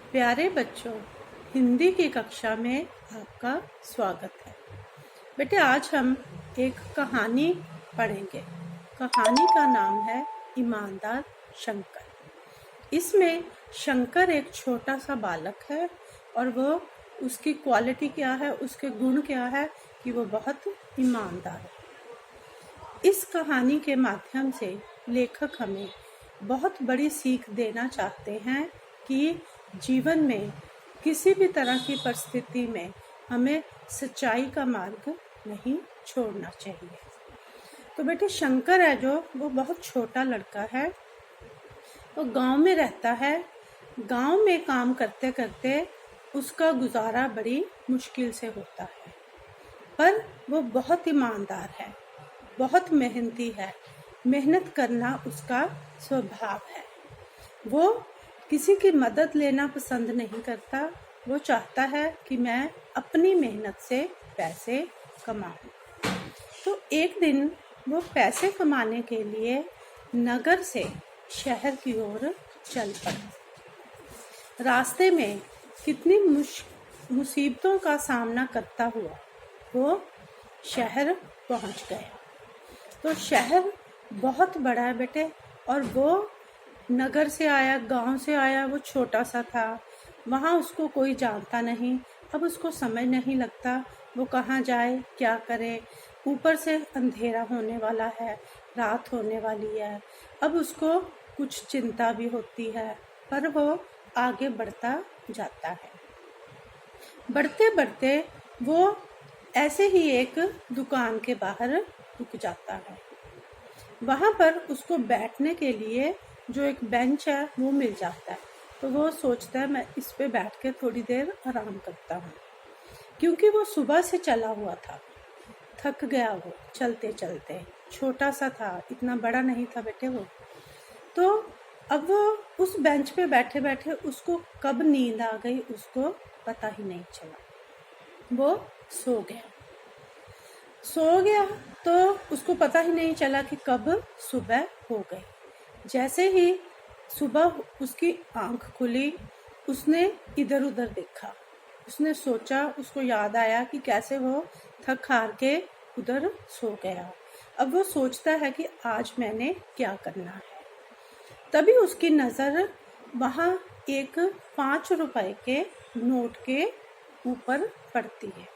प्यारे बच्चों, हिंदी की कक्षा में आपका स्वागत है। बेटे, आज हम एक कहानी पढ़ेंगे। कहानी का नाम है ईमानदार शंकर। इसमें शंकर एक छोटा सा बालक है और वो उसकी क्वालिटी क्या है, उसके गुण क्या है कि वो बहुत ईमानदार है। इस कहानी के माध्यम से लेखक हमें बहुत बड़ी सीख देना चाहते हैं कि जीवन में किसी भी तरह की परिस्थिति में हमें सच्चाई का मार्ग नहीं छोड़ना चाहिए। तो बेटे, शंकर है जो वो बहुत छोटा लड़का है। वो गांव में रहता है। गांव में काम करते करते उसका गुजारा बड़ी मुश्किल से होता है, पर वो बहुत ईमानदार है, बहुत मेहनती है। मेहनत करना उसका स्वभाव है। वो किसी की मदद लेना पसंद नहीं करता। वो चाहता है कि मैं अपनी मेहनत से पैसे कमाऊं। तो एक दिन वो पैसे कमाने के लिए नगर से शहर की ओर चल पड़ा। रास्ते में कितनी मुसीबतों का सामना करता हुआ वो शहर पहुंच गया। तो शहर बहुत बड़ा है बेटे, और वो नगर से आया, गांव से आया, वो छोटा सा था। वहाँ उसको कोई जानता नहीं। अब उसको समझ नहीं लगता वो कहाँ जाए, क्या करे। ऊपर से अंधेरा होने वाला है, रात होने वाली है। अब उसको कुछ चिंता भी होती है, पर वो आगे बढ़ता जाता है। बढ़ते बढ़ते वो ऐसे ही एक दुकान के बाहर रुक जाता है। वहाँ पर उसको बैठने के लिए जो एक बेंच है वो मिल जाता है। तो वो सोचता है मैं इस पे बैठ के थोड़ी देर आराम करता हूँ, क्योंकि वो सुबह से चला हुआ था, थक गया वो चलते चलते। छोटा सा था, इतना बड़ा नहीं था बेटे वो। तो अब वो उस बेंच पे बैठे बैठे उसको कब नींद आ गई उसको पता ही नहीं चला। वो सो गया तो उसको पता ही नहीं चला कि कब सुबह हो गई। जैसे ही सुबह उसकी आंख खुली, उसने इधर उधर देखा। उसने सोचा, उसको याद आया कि कैसे वो थक हार के उधर सो गया। अब वो सोचता है कि आज मैंने क्या करना है। तभी उसकी नजर वहां एक 5 रुपए के नोट के ऊपर पड़ती है।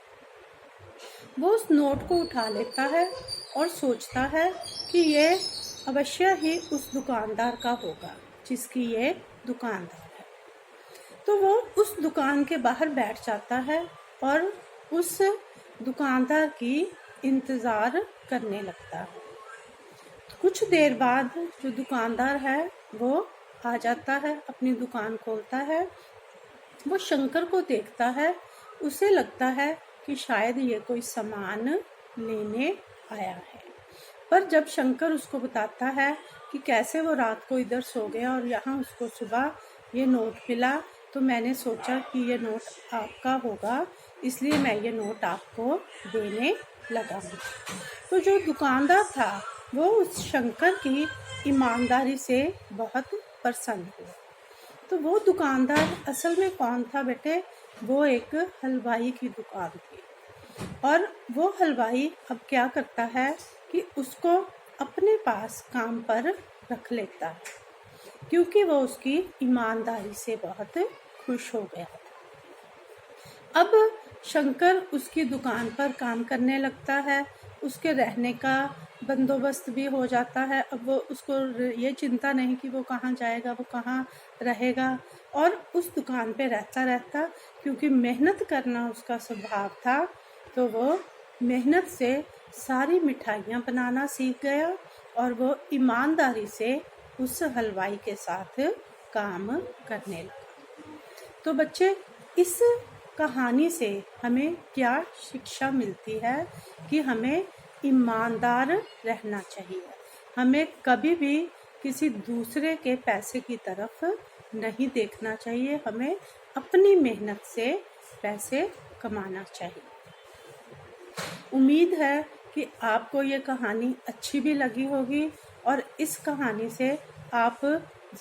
वो उस नोट को उठा लेता है और सोचता है कि ये अवश्य ही उस दुकानदार का होगा जिसकी ये दुकानदार है। तो वो उस दुकान के बाहर बैठ जाता है और उस दुकानदार की इंतजार करने लगता है। कुछ देर बाद जो दुकानदार है वो आ जाता है, अपनी दुकान खोलता है। वो शंकर को देखता है। उसे लगता है कि शायद ये कोई सामान लेने आया है। पर जब शंकर उसको बताता है कि कैसे वो रात को इधर सो गया और यहाँ उसको सुबह ये नोट मिला, तो मैंने सोचा कि ये नोट आपका होगा, इसलिए मैं ये नोट आपको देने लगा हूँ। तो जो दुकानदार था वो उस शंकर की ईमानदारी से बहुत प्रसन्न हुआ। तो वो दुकानदार असल में कौन था बेटे? वो एक हलवाई की दुकान थी। और वो हलवाई अब क्या करता है कि उसको अपने पास काम पर रख लेता है, क्योंकि वो उसकी ईमानदारी से बहुत खुश हो गया था। अब शंकर उसकी दुकान पर काम करने लगता है। उसके रहने का बंदोबस्त भी हो जाता है। अब वो उसको ये चिंता नहीं कि वो कहाँ जाएगा, वो कहाँ रहेगा। और उस दुकान पे रहता क्योंकि मेहनत करना उसका स्वभाव था, तो वो मेहनत से सारी मिठाइयाँ बनाना सीख गया और वो ईमानदारी से उस हलवाई के साथ काम करने लगा। तो बच्चे, इस कहानी से हमें क्या शिक्षा मिलती है कि हमें ईमानदार रहना चाहिए। हमें कभी भी किसी दूसरे के पैसे की तरफ नहीं देखना चाहिए। हमें अपनी मेहनत से पैसे कमाना चाहिए। उम्मीद है कि आपको ये कहानी अच्छी भी लगी होगी और इस कहानी से आप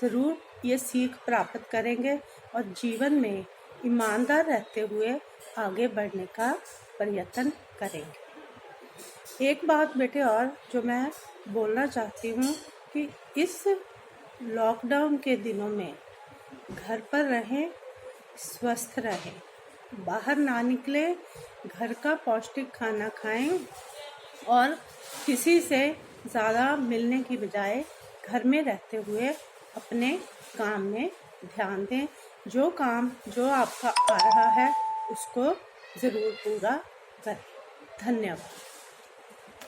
ज़रूर ये सीख प्राप्त करेंगे और जीवन में ईमानदार रहते हुए आगे बढ़ने का प्रयत्न करेंगे। एक बात बेटे और जो मैं बोलना चाहती हूँ कि इस लॉकडाउन के दिनों में घर पर रहें, स्वस्थ रहें, बाहर ना निकले, घर का पौष्टिक खाना खाएं और किसी से ज़्यादा मिलने की बजाय घर में रहते हुए अपने काम में ध्यान दें। जो काम जो आपका आ रहा है उसको ज़रूर पूरा करें। धन्यवाद।